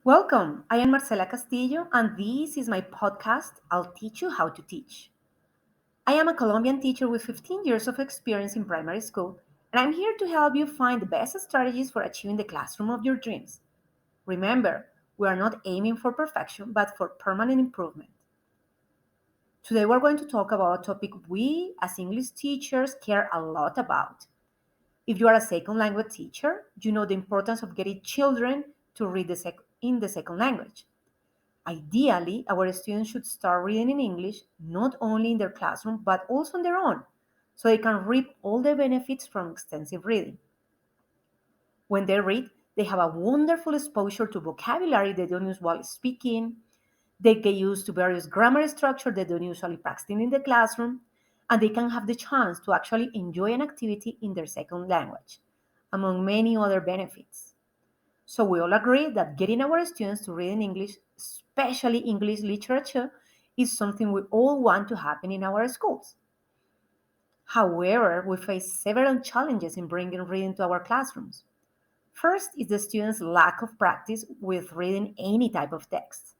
Welcome. I am Marcela Castillo, and this is my podcast, I'll Teach You How to Teach. I am a Colombian teacher with 15 years of experience in primary school, and I'm here to help you find the best strategies for achieving the classroom of your dreams. Remember, we are not aiming for perfection, but for permanent improvement. Today, we're going to talk about a topic we, as English teachers, care a lot about. If you are a second language teacher, you know the importance of getting children to read in the second language. Ideally, our students should start reading in English not only in their classroom but also on their own, so they can reap all the benefits from extensive reading. When they read, they have a wonderful exposure to vocabulary they don't use while speaking. They get used to various grammar structure they don't usually practice in the classroom, and they can have the chance to actually enjoy an activity in their second language, among many other benefits. So we all agree that getting our students to read in English, especially English literature, is something we all want to happen in our schools. However, we face several challenges in bringing reading to our classrooms. First is the students' lack of practice with reading any type of text.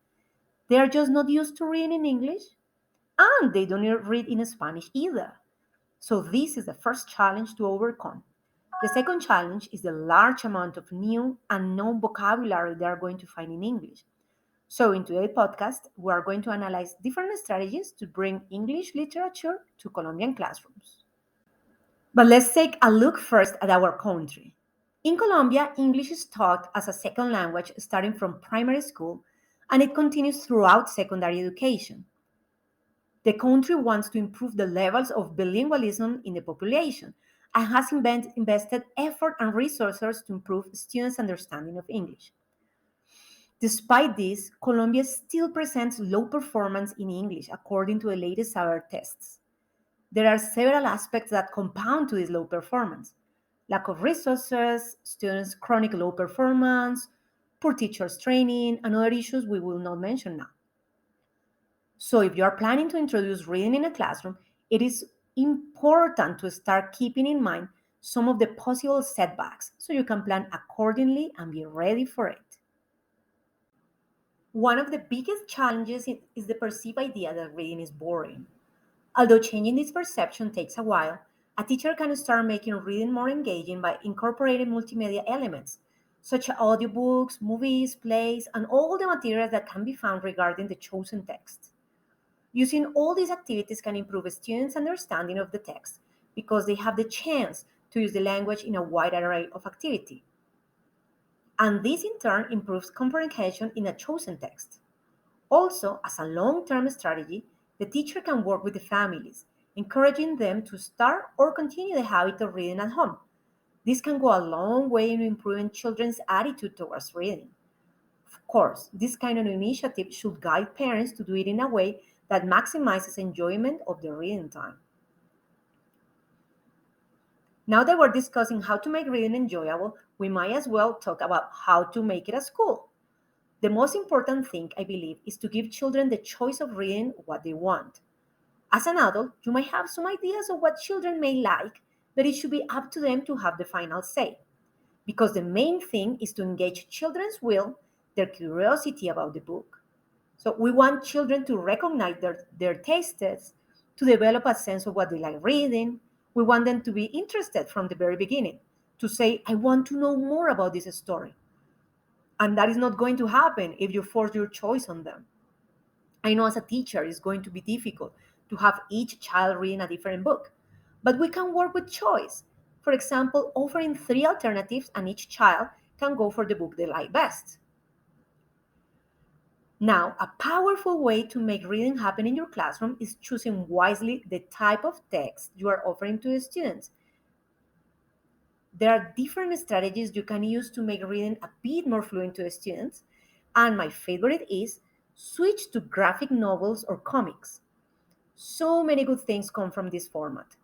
They are just not used to reading in English, and they don't read in Spanish either. So this is the first challenge to overcome. The second challenge is the large amount of new and known vocabulary they are going to find in English. So, in today's podcast, we are going to analyze different strategies to bring English literature to Colombian classrooms. But let's take a look first at our country. In Colombia, English is taught as a second language starting from primary school, and it continues throughout secondary education. The country wants to improve the levels of bilingualism in the population and has invested effort and resources to improve students' understanding of English. Despite this, Colombia still presents low performance in English according to the latest SABER tests. There are several aspects that compound to this low performance: lack of resources, students' chronic low performance, poor teachers' training, and other issues we will not mention now. So, if you are planning to introduce reading in a classroom, it is important to start keeping in mind some of the possible setbacks so you can plan accordingly and be ready for it. One of the biggest challenges is the perceived idea that reading is boring. Although changing this perception takes a while, a teacher can start making reading more engaging by incorporating multimedia elements, such as audiobooks, movies, plays, and all the materials that can be found regarding the chosen text. Using all these activities can improve students' understanding of the text because they have the chance to use the language in a wide array of activity. And this in turn improves comprehension in a chosen text. Also, as a long-term strategy, the teacher can work with the families, encouraging them to start or continue the habit of reading at home. This can go a long way in improving children's attitude towards reading. Of course, this kind of initiative should guide parents to do it in a way that maximizes enjoyment of the reading time. Now that we're discussing how to make reading enjoyable, we might as well talk about how to make it a school. The most important thing, I believe, is to give children the choice of reading what they want. As an adult, you might have some ideas of what children may like, but it should be up to them to have the final say. Because the main thing is to engage children's will, their curiosity about the book. So we want children to recognize their tastes, to develop a sense of what they like reading. We want them to be interested from the very beginning, to say, I want to know more about this story. And that is not going to happen if you force your choice on them. I know as a teacher, it's going to be difficult to have each child reading a different book, but we can work with choice. For example, offering three alternatives, and each child can go for the book they like best. Now, a powerful way to make reading happen in your classroom is choosing wisely the type of text you are offering to the students. There are different strategies you can use to make reading a bit more fluent to the students, and my favorite is switch to graphic novels or comics. So many good things come from this format.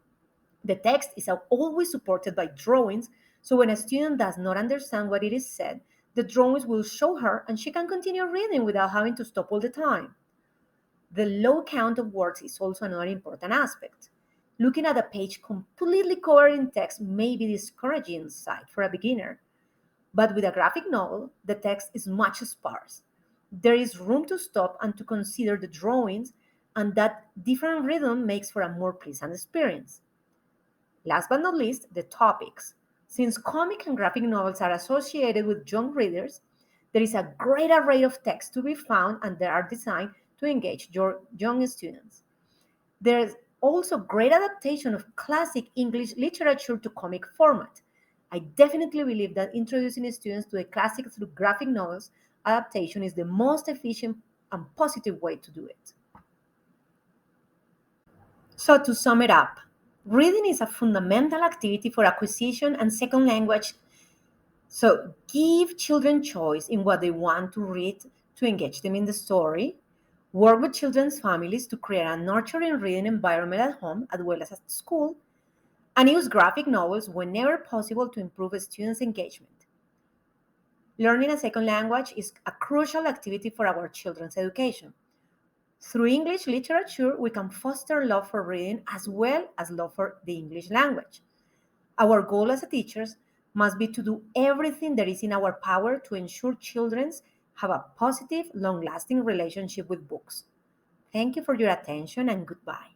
The text is always supported by drawings, so when a student does not understand what it is said, the drawings will show her and she can continue reading without having to stop all the time. The low count of words is also another important aspect. Looking at a page completely covered in text may be discouraging sight for a beginner. But with a graphic novel, the text is much sparse. There is room to stop and to consider the drawings, and that different rhythm makes for a more pleasant experience. Last but not least, the topics. Since comic and graphic novels are associated with young readers, there is a great array of text to be found and they are designed to engage your young students. There is also great adaptation of classic English literature to comic format. I definitely believe that introducing students to the classics through graphic novels adaptation is the most efficient and positive way to do it. So, to sum it up, reading is a fundamental activity for acquisition and second language. So, give children choice in what they want to read to engage them in the story. Work with children's families to create a nurturing reading environment at home as well as at school. And use graphic novels whenever possible to improve students' engagement. Learning a second language is a crucial activity for our children's education. Through English literature, we can foster love for reading as well as love for the English language. Our goal as teachers must be to do everything that is in our power to ensure children have a positive, long lasting relationship with books. Thank you for your attention and goodbye.